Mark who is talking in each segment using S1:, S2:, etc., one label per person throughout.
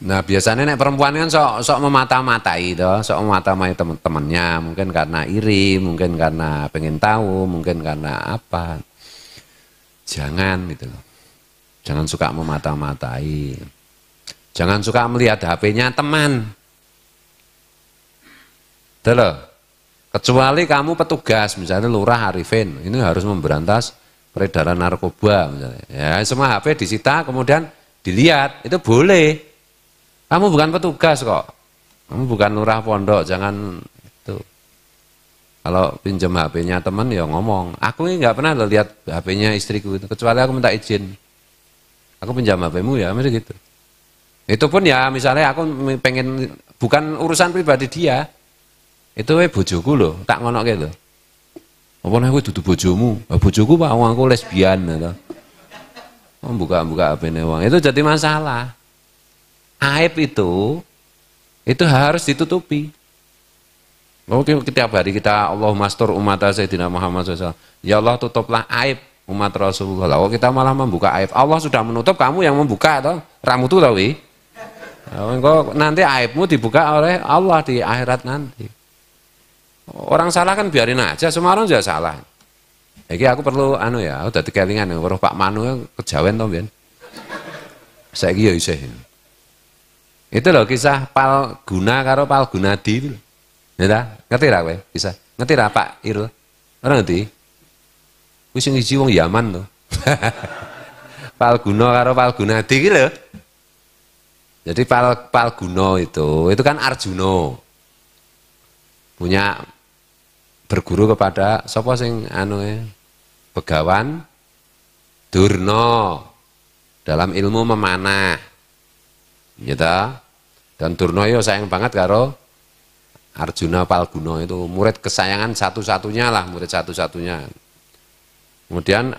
S1: Nah biasanya nek perempuan kan sok memata-matai toh, sok memata-matai teman-temannya, mungkin karena iri, mungkin karena pengen tahu, mungkin karena apa. Jangan gitu loh. Jangan suka memata-matai. Jangan suka melihat HP-nya teman. Tuh loh. Kecuali kamu petugas, misalnya lurah Arifin, ini harus memberantas peredaran narkoba misalnya. Ya, semua HP disita kemudian dilihat, itu boleh. Kamu bukan petugas kok. Kamu bukan lurah pondok, jangan itu. Kalau pinjam HP-nya teman ya ngomong. Aku ini nggak pernah lihat HP-nya istriku itu, kecuali aku minta izin. Aku pinjam HP-mu ya, mesti gitu. Itu pun ya misalnya aku pengen, bukan urusan pribadi dia. Itu bojoku loh, tak ngonoke lho. Apa nek kowe dudu bojomu? Bojoku Pak, aku lesbian gitu. Buka-buka HP-ne wong. Itu jadi masalah. Aib itu harus ditutupi. Mungkin setiap hari kita Allahumma astur ummata Sayyidina Muhammad SAW. Ya Allah tutuplah aib umat Rasulullah. Kalau kita malah membuka aib, Allah sudah menutup, kamu yang membuka toh. Ramu tuh tahu wi. Engko nanti aibmu dibuka oleh Allah di akhirat nanti. Orang salah kan biarin aja, semua orang juga salah. Iki aku perlu aku dadi kelingan weruh Pak Manu kejawen to mbiyen. Saiki ya isih. Itu loh kisah Palguna karo Palgunadi itu. Ya ta? Ngerti ra kowe? Kisah. Ngerti ra Pak Irul? Ora ngerti? Wis sing siji wong Yaman to. Palguna karo Palgunadi iki lho. Jadi Palguna itu kan Arjuna. Punya berguru kepada sapa sing Begawan Durna dalam ilmu memanah. Gitu. Dan Durna yo sayang banget karo Arjuna Palguna itu murid kesayangan satu-satunya lah, murid satu-satunya. Kemudian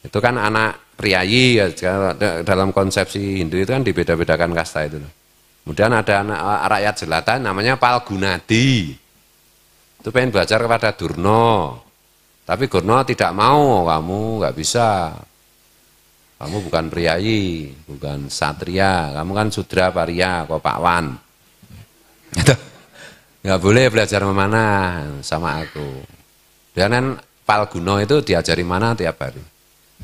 S1: itu kan anak priayi ya, dalam konsepsi Hindu itu kan dibeda-bedakan kasta itu. Kemudian ada anak rakyat jelata namanya Palgunadi. Itu pengen belajar kepada Durna. Tapi Durna tidak mau, kamu nggak bisa. Kamu bukan priayi, bukan satria, kamu kan sudra paria, kok Pakwan. Gitu. Nggak boleh belajar memanah sama aku. Dan Palguna itu diajari mana tiap hari.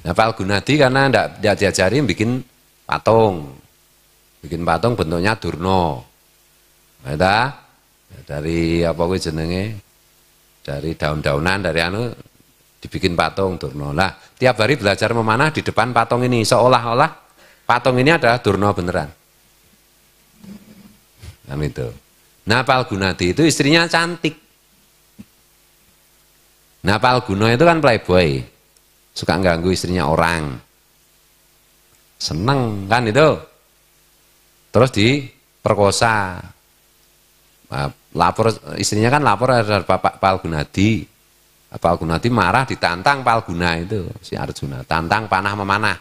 S1: Nah Palgunadi karena tidak diajari bikin patung. Bikin patung bentuknya Durna. Nah, dari apa kuwi jenenge? Dari daun-daunan, dari dibikin patung Durna. Lah, tiap hari belajar memanah di depan patung ini seolah-olah patung ini adalah Durna beneran. Kan itu. Nah, Palgunadi itu istrinya cantik. Nah, Palguna itu kan playboy. Suka ganggu istrinya orang. Seneng kan itu. Terus diperkosa. Lapor istrinya kan lapor ada Bapak Palgunadi. Palgunadi marah ditantang Palguna itu si Arjuna, tantang panah memanah.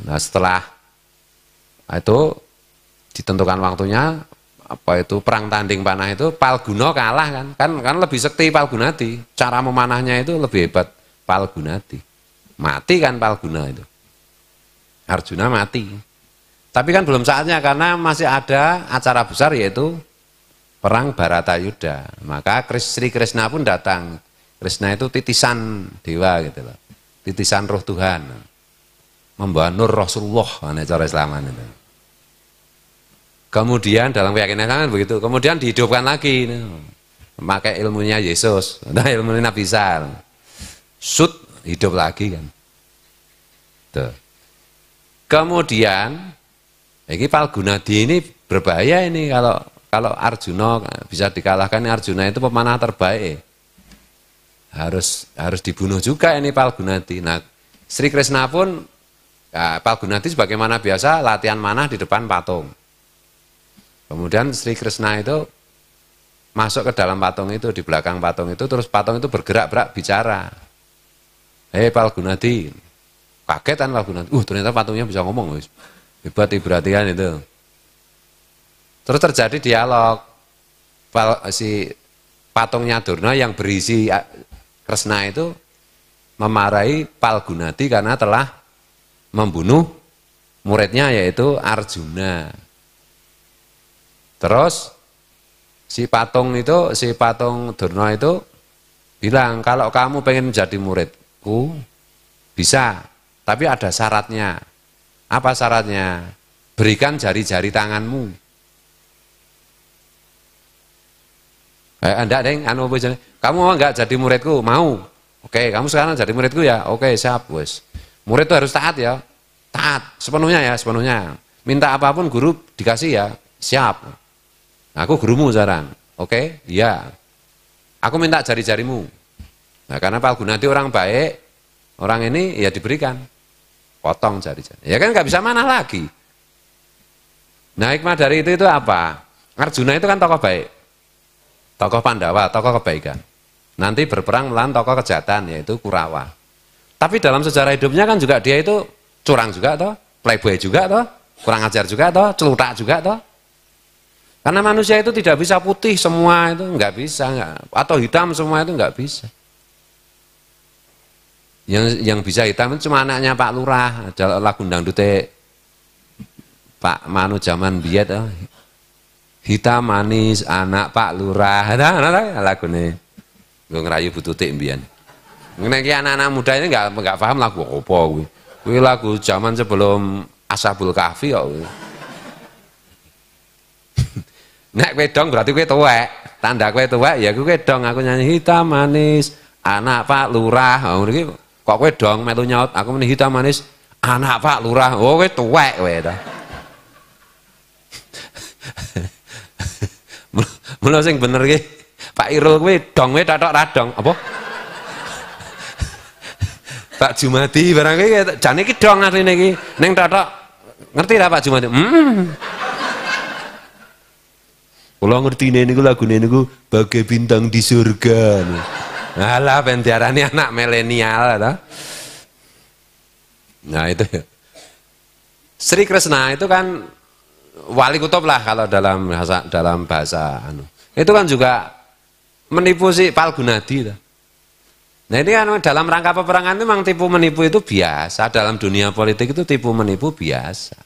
S1: Nah, setelah itu ditentukan waktunya apa itu perang tanding panah itu Palguna kalah kan lebih sekti Palgunadi. Cara memanahnya itu lebih hebat Palgunadi. Mati kan Palguna itu. Arjuna mati. Tapi kan belum saatnya karena masih ada acara besar yaitu perang Baratayuda. Maka Sri Krishna pun datang. Krishna itu titisan dewa gitu loh. Titisan roh Tuhan. Membawa nur Rasulullah cara Islaman itu. Kemudian dalam keyakinan kan begitu. Kemudian dihidupkan lagi. Memakai ilmunya Yesus. Nah, ilmunya Nabi Isa. Hidup lagi kan. Tuh. Kemudian ini Palgunadi ini berbahaya ini kalau Arjuna bisa dikalahkan. Arjuna itu pemanah terbaik. Harus dibunuh juga ini Palgunadi. Nah, Sri Krishna pun Palgunadi sebagaimana biasa latihan manah di depan patung. Kemudian Sri Krishna itu masuk ke dalam patung itu, di belakang patung itu, terus patung itu bergerak-gerak bicara. Hei Palgunadi. Kaget kan Palgunadi. Ternyata patungnya bisa ngomong. Hebat perhatian itu. Terus terjadi dialog. Si patungnya Durna yang berisi Kresna itu memarahi Palgunadi karena telah membunuh muridnya yaitu Arjuna. Terus si patung Durna itu bilang, kalau kamu pengen jadi muridku bisa, tapi ada syaratnya. Apa syaratnya? Berikan jari-jari tanganmu. Enggak, Deng, kamu mau enggak jadi muridku? Mau. Oke, kamu sekarang jadi muridku ya? Oke, siap, wes. Murid itu harus taat ya. Taat sepenuhnya ya, sepenuhnya. Minta apapun guru dikasih ya. Siap. Aku gurumu sekarang. Oke? Iya. Aku minta jari-jarimu. Nah, karena Pak Gunadi orang baik, orang ini ya diberikan. Potong jari-jari. Ya kan nggak bisa mana lagi. Nah, hikmah dari itu apa? Arjuna itu kan tokoh baik. Tokoh Pandawa, tokoh kebaikan. Nanti berperang melawan tokoh kejahatan, yaitu Kurawa. Tapi dalam sejarah hidupnya kan juga dia itu curang juga toh, playboy juga toh, kurang ajar juga toh, celutak juga toh. Karena manusia itu tidak bisa putih semua, itu nggak bisa, atau hitam semua itu nggak bisa. Yang bisa hitam itu cuma anaknya Pak Lurah, ada lagu dangdute Pak Manu zaman biyen toh. Hitam manis anak Pak Lurah, lagu nih, gue ngerayu bututik mbiyen. Nek anak-anak muda ini nggak paham lagu apa gue. Gue lagu zaman sebelum Ashabul Kahfi kok. Nek kowe dong berarti kowe tuwek. Tanda kowe tuwek ya kowe dong, aku nyanyi hitam manis anak Pak Lurah. Oh iki kok kowe dong melu nyaut, aku meni hitam manis anak Pak Lurah. Oh kowe tuwek kowe ta. Mula sing bener ki Pak Irul kowe dong kowe tatok radong apa? Pak Jumadi barang iki jane iki dong asline iki ning tatok ngerti ra Pak Jumadi? Kula ngertine niku lagune niku bagai bintang di surga. Alah ben diarani anak milenial ta. Nah itu. Sri Kresna itu kan wali kutub lah kalau dalam bahasa itu kan juga menipu si Palgunadi. Nah ini kan dalam rangka peperangan itu memang tipu menipu itu biasa, dalam dunia politik itu tipu menipu biasa.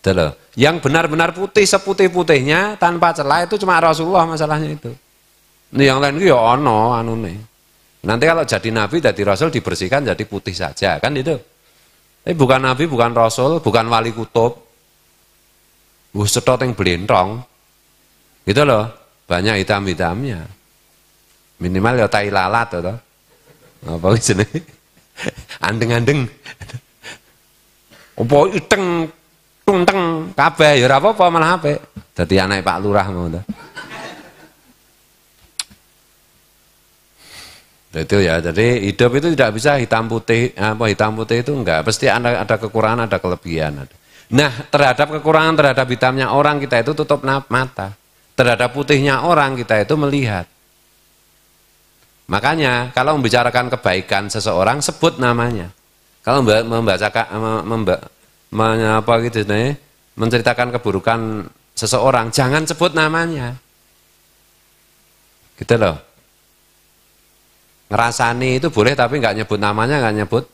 S1: Itu loh. Yang benar-benar putih seputih-putihnya tanpa celah itu cuma Rasulullah masalahnya itu. Ini yang lain itu ya ono nih. Nanti kalau jadi nabi, jadi rasul dibersihkan jadi putih saja kan itu. Tapi bukan nabi, bukan rasul, bukan wali kutub. Setot yang belentong, gitu loh, banyak hitam-hitamnya. Minimal ya tai lalat atau apa sini, andeng-andeng, apa iteng, tunteng, kabeh, ya apa-apa malah apa. Jadi anak Pak Lurah ngono. Itu ya, jadi hidup itu tidak bisa hitam putih, hitam putih itu enggak, pasti ada kekurangan, ada kelebihan. Nah, terhadap kekurangan, terhadap hitamnya orang kita itu tutup mata. Terhadap putihnya orang kita itu melihat. Makanya kalau membicarakan kebaikan seseorang sebut namanya. Kalau menceritakan keburukan seseorang jangan sebut namanya. Gitu loh. Ngerasani itu boleh tapi nggak nyebut namanya, nggak nyebut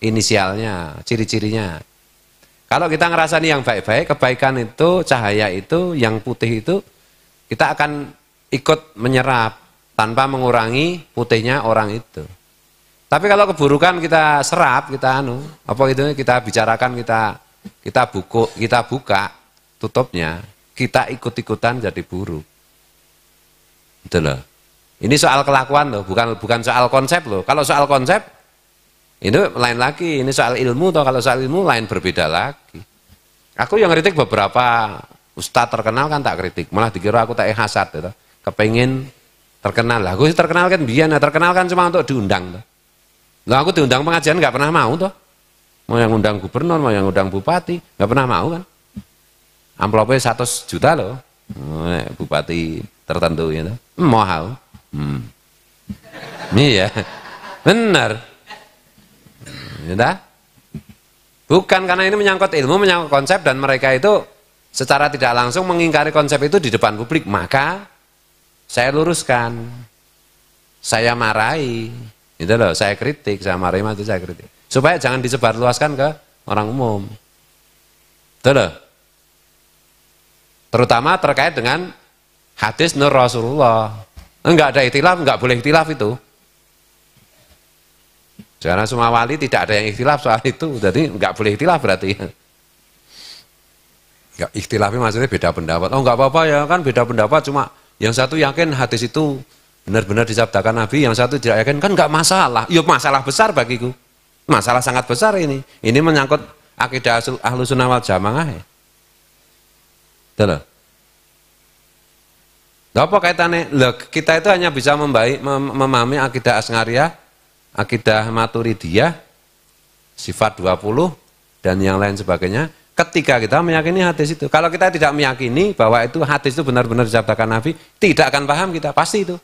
S1: inisialnya, ciri-cirinya. Kalau kita ngerasani yang baik-baik, kebaikan itu, cahaya itu, yang putih itu, kita akan ikut menyerap tanpa mengurangi putihnya orang itu. Tapi kalau keburukan kita serap, kita kita bicarakan, kita buka tutupnya, kita ikut-ikutan jadi buruk. Itu loh. Ini soal kelakuan loh, bukan soal konsep loh. Kalau soal konsep itu lain lagi, ini soal ilmu toh, kalau soal ilmu lain berbeda lagi. Aku yang kritik beberapa ustadz terkenal kan tak kritik, malah dikira aku tak hasad gitu. Kepengen terkenal lah, aku terkenal kan biar, terkenal kan cuma untuk diundang toh. Lah aku diundang pengajian nggak pernah mau toh. Mau yang undang gubernur, mau yang undang bupati, nggak pernah mau kan. Amplopnya 100 juta loh, bupati tertentu gitu. Mau. Iya, benar. Ya, bukan karena ini menyangkut ilmu, menyangkut konsep, dan mereka itu secara tidak langsung mengingkari konsep itu di depan publik. Maka saya luruskan, saya marahi, itu loh, saya kritik, saya marahi itu saya kritik, supaya jangan disebarluaskan ke orang umum. Betul? Terutama terkait dengan hadis Nur Rasulullah. Enggak ada ikhtilaf, enggak boleh ikhtilaf itu. Karena semua wali tidak ada yang ikhtilaf soal itu, jadi enggak boleh ikhtilaf berarti. Enggak ikhtilafnya maksudnya beda pendapat. Oh enggak apa-apa ya, kan beda pendapat, cuma yang satu yakin hadis itu benar-benar disabdakan Nabi, yang satu tidak yakin, kan enggak masalah. Ya masalah besar bagiku. Masalah sangat besar ini. Ini menyangkut akidah Ahlussunnah wal Jamaah. Betul. Apa kaitannya? Kita itu hanya bisa memahami akidah Asy'ariyah, akidah Maturidiyah, sifat 20 dan yang lain sebagainya ketika kita meyakini hadis itu. Kalau kita tidak meyakini bahwa itu hadis itu benar-benar disabdakan Nabi, tidak akan paham kita, pasti itu.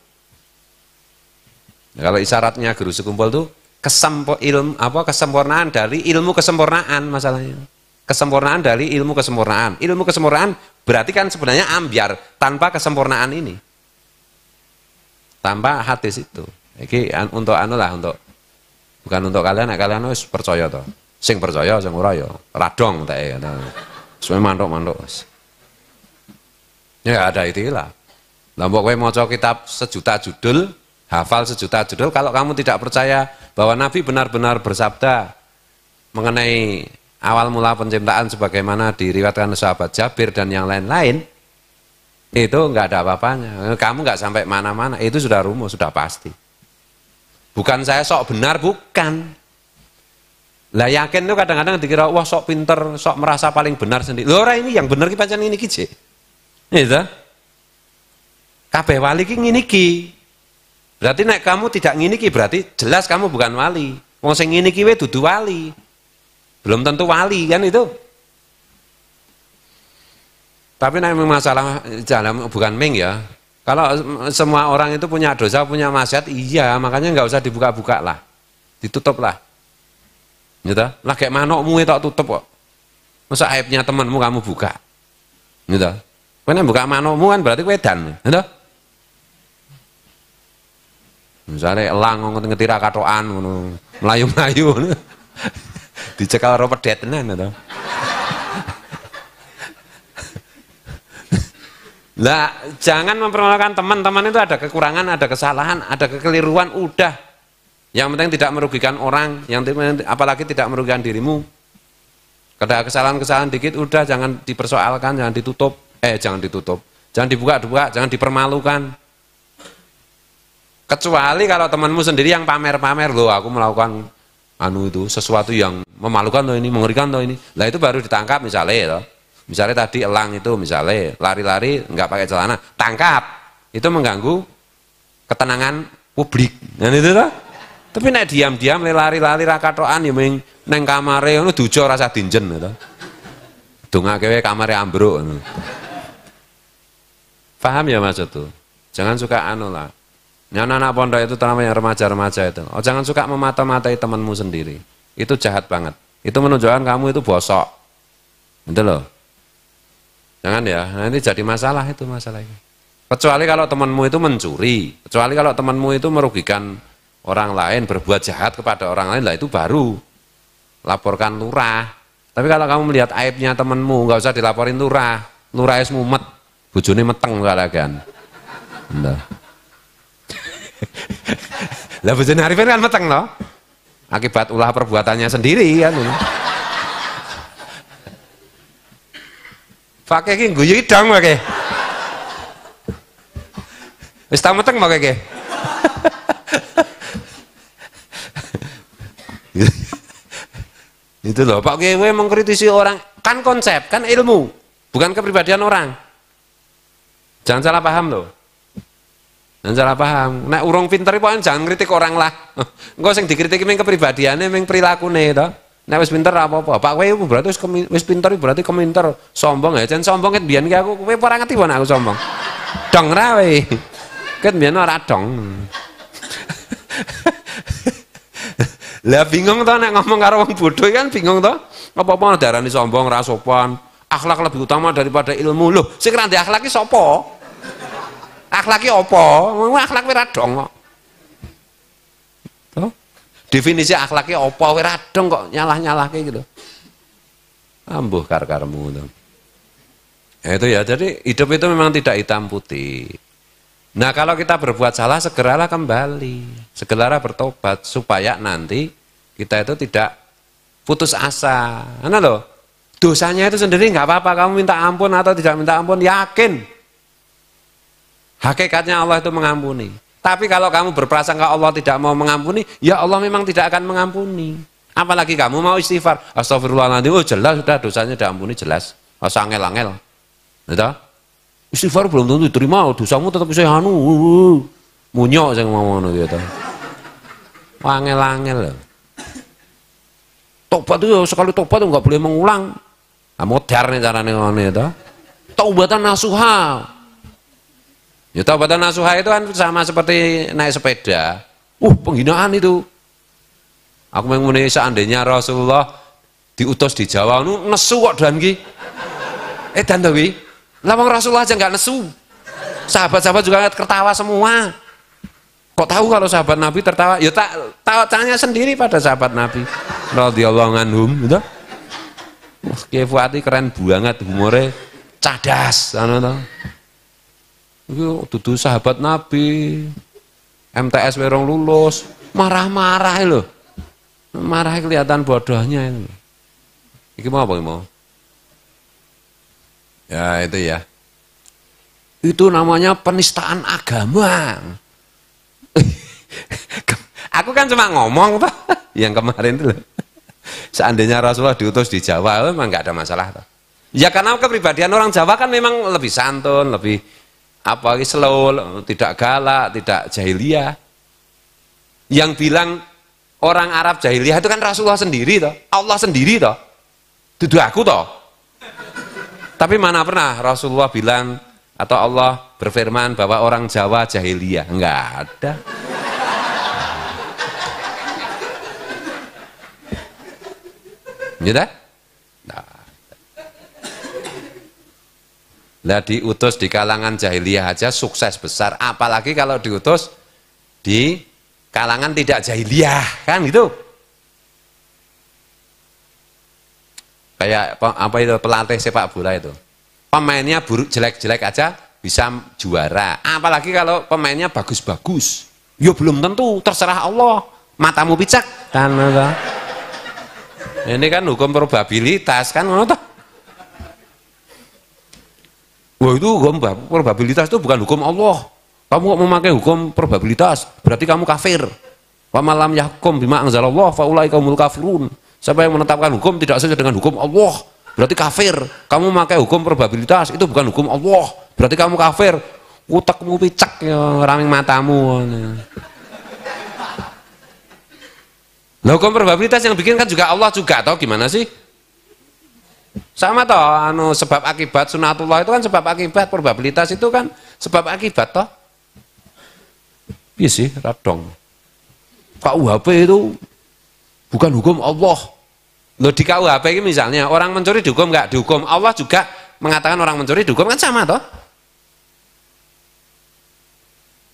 S1: Kalau isyaratnya guru sekumpul itu kesempurnaan dari ilmu kesempurnaan masalahnya. Kesempurnaan dari ilmu kesempurnaan. Ilmu kesempurnaan berarti kan sebenarnya ambyar tanpa kesempurnaan ini. Tanpa hadis itu. Iki untuk untuk bukan untuk kalian, kalian wis percaya to. Sing percaya sing ora ya radong teke. Suwe mantuk-mantuk. Ya ada itilah. Lah mbok kowe maca kitab sejuta judul, hafal sejuta judul, kalau kamu tidak percaya bahwa Nabi benar-benar bersabda mengenai awal mula penciptaan sebagaimana diriwayatkan sahabat Jabir dan yang lain-lain, itu enggak ada apa-apanya. Kamu enggak sampai mana-mana, itu sudah rumus, sudah pasti. Bukan saya sok benar, bukan. Lah yakin itu kadang-kadang dikira wah sok pinter, sok merasa paling benar sendiri. Lho ora, ini yang benar ki pancen ini ki jek. Itu. Kabeh wali ki ngene iki. Berarti nek kamu tidak ngene iki berarti jelas kamu bukan wali. Wong sing ngene iki wae dudu wali. Belum tentu wali kan itu. Tapi nek masalah jalan bukan ming ya. Kalau semua orang itu punya dosa, punya maksiat, iya, makanya nggak usah dibuka-buka lah. Ditutup lah. Gitu. Lah kayak manokmu itu tutup kok. Masa aibnya temanmu kamu buka. Gitu. Karena buka manokmu kan berarti wedan, gitu. Misalnya elang ngetira katokan ngono, melayu-melayu ngono. Dicekal karo pedet tenan to. Lah, jangan mempermalukan teman-teman, itu ada kekurangan, ada kesalahan, ada kekeliruan, udah. Yang penting tidak merugikan orang, apalagi tidak merugikan dirimu. Ada kesalahan-kesalahan dikit, udah jangan dipersoalkan, jangan ditutup. Jangan ditutup. Jangan dibuka-buka, jangan dipermalukan. Kecuali kalau temanmu sendiri yang pamer-pamer, loh aku melakukan itu sesuatu yang memalukan loh ini, mengerikan loh ini. Lah itu baru ditangkap misalnya loh. Misalnya tadi elang itu misalnya lari-lari nggak pakai celana, tangkap. Itu mengganggu ketenangan publik. Nah itu loh. Tapi nek diam-diam lari-lari ra katokan ya ming neng kamare ngono dujo rasa dinjen to. Dongake wae kamare ambruk ngono. Paham ya maksud tuh? Jangan suka lah. Anak-anak pondok itu namanya remaja-remaja itu. Oh, jangan suka memata-matai temanmu sendiri. Itu jahat banget. Itu menunjukkan kamu itu bosok. Gitu loh. Jangan ya, nanti jadi masalah itu masalahnya. Kecuali kalau temanmu itu mencuri, kecuali kalau temanmu itu merugikan orang lain, berbuat jahat kepada orang lain, lah itu baru laporkan lurah. Tapi kalau kamu melihat aibnya temanmu, nggak usah dilaporin lurah. Lurah es mumet, bojone meteng kalagan. Nah. Lah bojone Arifin kan meteng loh. Akibat ulah perbuatannya sendiri kan. Pakai ki guyu idang pakai. Wis ta meteng pakai ki. Itu loh, Pak Kiai mengkritisi orang, kan konsep, kan ilmu, bukan kepribadian orang. Jangan salah paham loh. Jangan salah paham. Nek urung pinter pokoknya jangan kritik orang lah. Engko sing dikritiki mung kepribadiane, mung prilakune to. Nek wis pinter apa-apa. Pak kowe berarti wis pinter berarti keminter. Sombong ya, jan sombong ket biyen ki aku kowe ora ngerti apa aku sombong. Dong ra we. Ket biyen ora dong. Lah bingung to nek ngomong karo wong bodoh kan bingung to. Apa-apa darani sombong, ra sopan. Akhlak lebih utama daripada ilmu. Loh, sing ra ndek akhlak ki sapa? Akhlak ki apa? Akhlak ora dong kok. Definisi akhlaknya apa, wira dong kok nyalah-nyalahke gitu. ambuh kar-karmu itu. Itu ya, jadi hidup itu memang tidak hitam putih. Nah kalau kita berbuat salah, segeralah kembali, segeralah bertobat, supaya nanti kita itu tidak putus asa. Karena loh, dosanya itu sendiri nggak apa-apa, kamu minta ampun atau tidak minta ampun, yakin. Hakikatnya Allah itu mengampuni. Tapi kalau kamu berprasangka Allah tidak mau mengampuni, ya Allah memang tidak akan mengampuni. Apalagi kamu mau istighfar, astagfirullahaladzim, oh jelas sudah dosanya diampuni, jelas. Masa angel-angel. Gitu? Istighfar belum tentu diterima, dosamu tetap bisa munyok saya ngomong gitu. Angel-angel. Tobat itu sekali tobat itu nggak boleh mengulang. Nah, modern nih caranya ngomong itu. Taubatan nasuha. Ya taubatan nasuha itu kan sama seperti naik sepeda. Penghinaan itu. Aku mengumumkan seandainya Rasulullah diutus di Jawa, nesu kok dan ki. Dan tahu lawang Rasulullah aja nggak nesu, sahabat-sahabat juga tertawa semua. Kok tahu kalau sahabat Nabi tertawa? Ya tak tanya sendiri pada sahabat Nabi radhiyallahu anhum, gitu. Kiai Fuati keren banget, humornya cadas, itu dudu sahabat Nabi, MTS werong lulus, marah-marah loh, marah kelihatan bodohnya itu. Iki mau apa mau? Ya itu ya. Itu namanya penistaan agama. Aku kan cuma ngomong toh, yang kemarin itu loh. Seandainya Rasulullah diutus di Jawa, memang nggak ada masalah toh. Ya karena kepribadian orang Jawa kan memang lebih santun, lebih slow, tidak galak, tidak jahiliyah. Yang bilang orang Arab jahiliyah itu kan Rasulullah sendiri toh, Allah sendiri toh. Dudu aku toh. Tapi mana pernah Rasulullah bilang atau Allah berfirman bahwa orang Jawa jahiliyah? Enggak ada. Gitu? Nah, diutus di kalangan jahiliyah aja sukses besar, apalagi kalau diutus di kalangan tidak jahiliyah, kan gitu. Kayak apa itu pelatih sepak bola itu, pemainnya buruk jelek-jelek aja bisa juara, apalagi kalau pemainnya bagus-bagus. Ya belum tentu, terserah Allah, matamu picak kan. Ini kan hukum probabilitas kan, wah itu hukum probabilitas itu bukan hukum Allah. Kamu kok memakai hukum probabilitas, berarti kamu kafir. Wa malam yahkum bima anzalallah fa ulaika humul kafirun. Siapa yang menetapkan hukum tidak sesuai dengan hukum Allah, berarti kafir. Kamu memakai hukum probabilitas, itu bukan hukum Allah, berarti kamu kafir. Utekmu picak ya, raming matamu. Nah, hukum probabilitas yang bikin kan juga Allah juga, toh gimana sih? Sama toh, sebab akibat sunatullah itu kan sebab akibat, probabilitas itu kan sebab akibat toh. Iya sih, radong. KUHP itu bukan hukum Allah. Loh di KUHP ini misalnya orang mencuri dihukum nggak dihukum, Allah juga mengatakan orang mencuri dihukum, kan sama toh?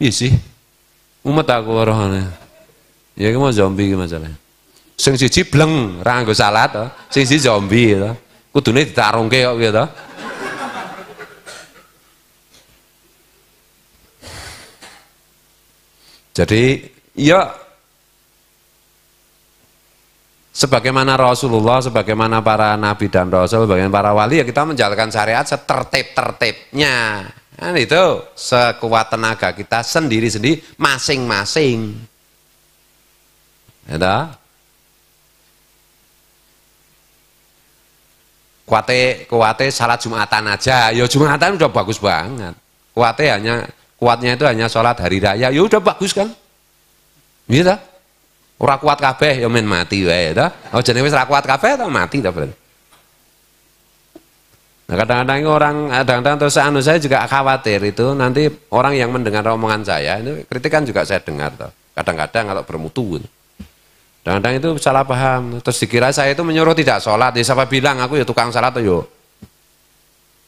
S1: Iya sih. Umat aku rohane. Ya iki mau zombie iki masalahnya. Sing siji bleng ra nggo salat to, sing siji zombie to. Kudune ditarungke kok piye to? Jadi ya sebagaimana Rasulullah, sebagaimana para nabi dan rasul, sebagaimana para wali, ya kita menjalankan syariat setertib-tertibnya. Kan itu sekuat tenaga kita sendiri-sendiri masing-masing. Ya, kuate salat Jumatan aja, ya Jumatan udah bagus banget. Kuatnya itu hanya sholat hari raya, ya udah bagus kan? Gitu. Ora kuat kabeh ya men mati wae ta. Oh jenenge wis ora kuat kabeh ta mati ta berarti. Nah kadang-kadang orang terus saya juga khawatir itu nanti orang yang mendengar omongan saya itu kritikan juga saya dengar toh. Kadang-kadang kalau bermutu gitu. Kadang-kadang itu salah paham, terus dikira saya itu menyuruh tidak sholat. Ya siapa bilang aku ya tukang sholat yo.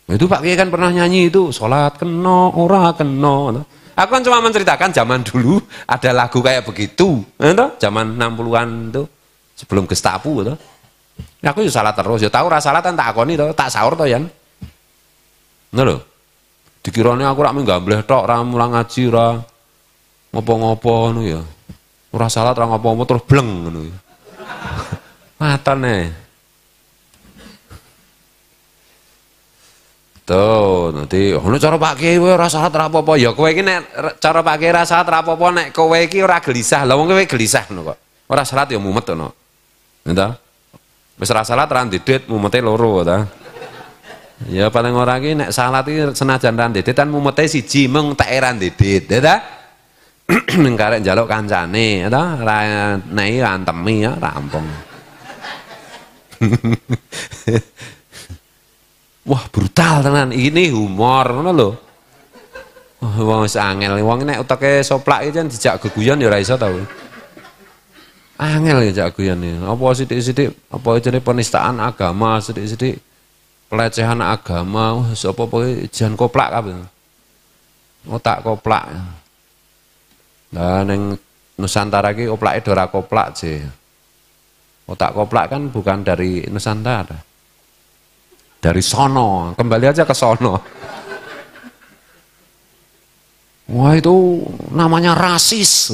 S1: Itu Pak Kiai kan pernah nyanyi itu sholat kena ora kena. Aku kan cuma menceritakan zaman dulu ada lagu kayak begitu, zaman 60-an itu sebelum Gestapo itu. Aku ya salah terus, ya tahu ora salah tak akoni to, tak sahur to Yan. Ngono lho. Dikirane aku rak menggambleh tok, ora mulang ngaji, ora ngopo-ngopo ngono ya. Ora salat, ora ngopo-ngopo terus bleng ngono ya. Matane. Tuh, nanti ono cara Pak Kiai ora salat ora apa-apa. Ya kowe iki nek cara Pak Kiai ora salat ora apa-apa, nek kowe iki ora gelisah. Lah wong kowe gelisah ngono kok. Ora salat ya mumet ngono. Ngono. Wis ora salat ra ndedet mumete loro ta. Ya paling ora iki nek salat iki senajan ra ndedet kan mumete siji mung teke ra ndedet, ya ta? Ning karek njaluk kancane, ya ta? Ra nei antemi ya rampung. Wah, brutal tenan. Ini humor ngono lho. Wong wis angel, wong nek uteke soplak iki jan dijak geguyon ya ora iso ta. Angel ya cak guyon iki. Apa sithik-sithik apa jenenge penistaan agama, sithik-sithik pelecehan agama, wis apa-apa jan koplak kabeh. Otak koplak. Lah ning Nusantara iki oplake ora koplak je. Otak koplak kan bukan dari Nusantara. Dari sono, kembali aja ke sono. Wah itu namanya rasis.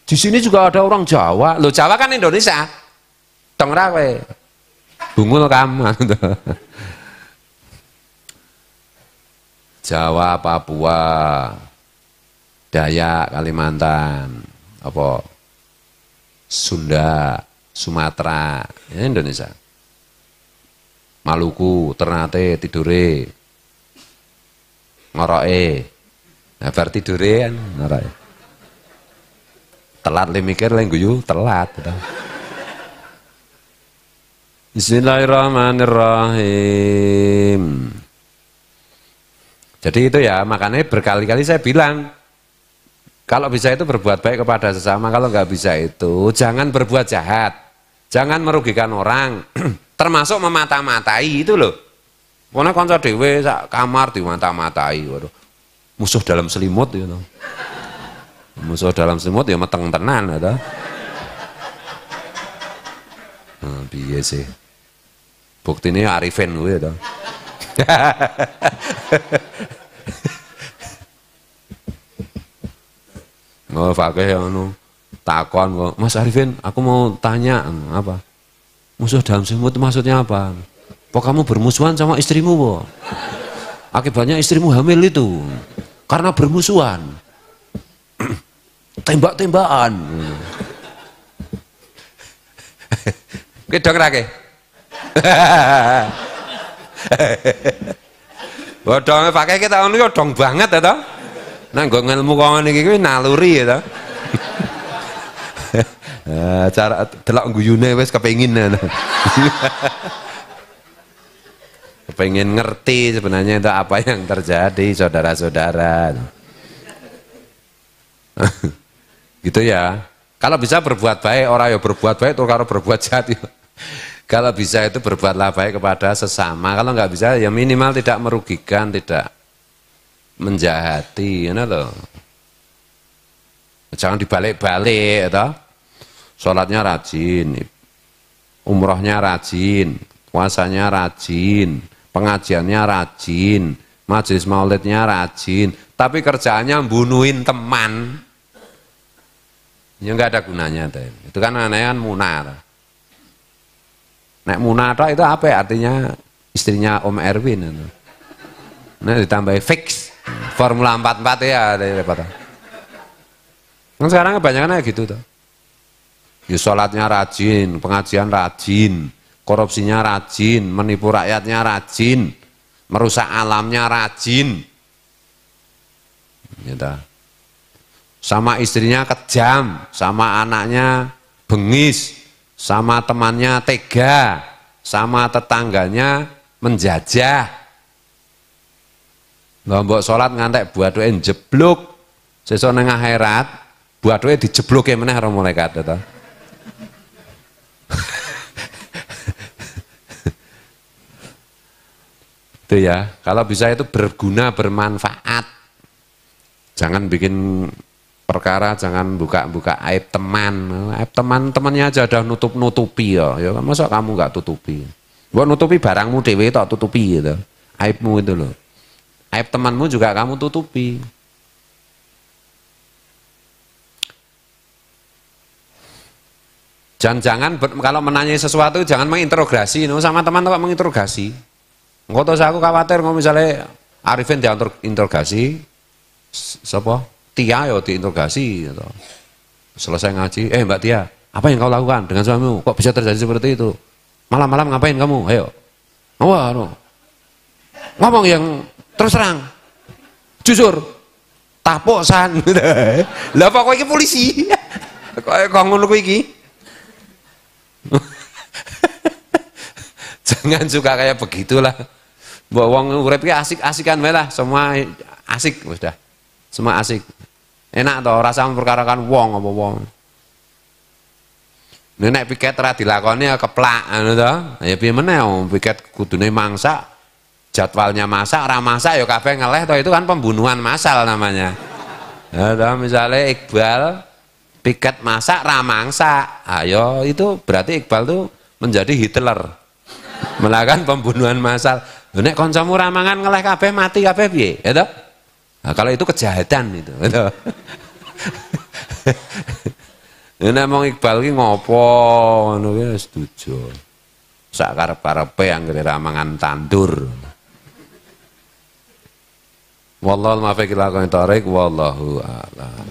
S1: Di sini juga ada orang Jawa. Loh Jawa kan Indonesia. Dong ra kowe. Bungul kamu. Jawa, Papua, Dayak, Kalimantan, apa? Sunda, Sumatera, ya Indonesia. Maluku, Ternate, Tidore. Ngoroke. Nah, bar tidore kan ngoroke. Telat le mikir le guyu telat. Bismillahirrahmanirrahim. Jadi itu ya, makanya berkali-kali saya bilang kalau bisa itu berbuat baik kepada sesama, kalau nggak bisa itu jangan berbuat jahat, jangan merugikan orang, termasuk memata-matai itu loh. Pokoknya kanca dhewe sak kamar dimata-matai, waduh. Musuh dalam selimut gitu. Musuh dalam selimut ya meteng tenan ada. Piye sih? Buktine Arifin kuwi to. Oh, fakih ngono. Takon kok, Mas Arifin, aku mau tanya apa? Musuh dalam selimut maksudnya apa? Kok kamu bermusuhan sama istrimu, Bo? Akibatnya istrimu hamil itu karena bermusuhan. Tembak-tembakan. Kedok rake. Bodonge pakai kita ngono yo dong banget ya toh. Nang nggo ilmu kok ngene iki kuwi naluri ya toh. Cara delok guyune wis kepengin. Kepengin ngerti sebenarnya itu apa yang terjadi saudara-saudara. Gitu ya. Kalau bisa berbuat baik, orang yang berbuat baik terus kalau berbuat jahat. Kalau bisa itu berbuatlah baik kepada sesama. Kalau nggak bisa ya minimal tidak merugikan, tidak menjahati, ya loh. Jangan dibalik-balik, ya. Sholatnya rajin, umrohnya rajin, puasanya rajin, pengajiannya rajin, majelis maulidnya rajin, tapi kerjaannya bunuhin teman. Ya nggak ada gunanya deh. Itu kan aneh-aneh munar. Nek munar itu apa ya? Artinya istrinya Om Erwin. Nah ditambah fix Formula 44 ya ada apa? Kan sekarang kebanyakan kayak gitu tuh. Ya sholatnya rajin, pengajian rajin, korupsinya rajin, menipu rakyatnya rajin, merusak alamnya rajin. Gitu. Sama istrinya kejam, sama anaknya bengis, sama temannya tega, sama tetangganya menjajah. Mbok sholat ngantek buatuke jeblok, sesuk nang akhirat buatuke dijebloke meneh karo malaikat to. Itu ya, kalau bisa itu berguna, bermanfaat. Jangan bikin perkara jangan buka-buka aib teman. Aib teman-temannya aja udah nutup-nutupi ya. Ya masa kamu nggak tutupi? Gua nutupi barangmu dewe tak tutupi gitu. Aibmu itu loh. Aib temanmu juga kamu tutupi. Jangan kalau menanyai sesuatu jangan menginterogasi, no, sama teman kok menginterogasi. Engko terus aku khawatir kalau misalnya Arifin diinterogasi, siapa? Tia ya diinterogasi gitu. Selesai ngaji, Mbak Tia, apa yang kau lakukan dengan suamimu? Kok bisa terjadi seperti itu? Malam-malam ngapain kamu? Ayo. Wah, no. Ngomong yang terus terang. Jujur. Taposan. Lah apa kowe iki polisi? Kok ngono kowe iki? Jangan suka kayak begitulah. Mbok wong urip ki asik-asikan wae lah, semua asik sudah. Semua asik. Enak toh rasa memperkarakan wong apa wong. Nek piket ora dilakoni ya keplak ngono to. Ya piye meneh piket kudune mangsak, jadwalnya masak, ora masak ya kabeh ngeleh toh, itu kan pembunuhan massal namanya. Ya toh misalnya Iqbal piket masak ramangsa, ayo itu berarti Iqbal tuh menjadi Hitler, melakukan pembunuhan massal. Nek kancamu ramangan ngeleh kabeh mati kabeh piye, ya toh? Nah, kalau itu kejahatan itu, ya toh? Nek mong Iqbal ki ngopo ngono ki setuju. Sak karep-karepe anggere ramangan tandur. Wallahu muwaffiq ila aqwamit thoriq wallahu a'lam.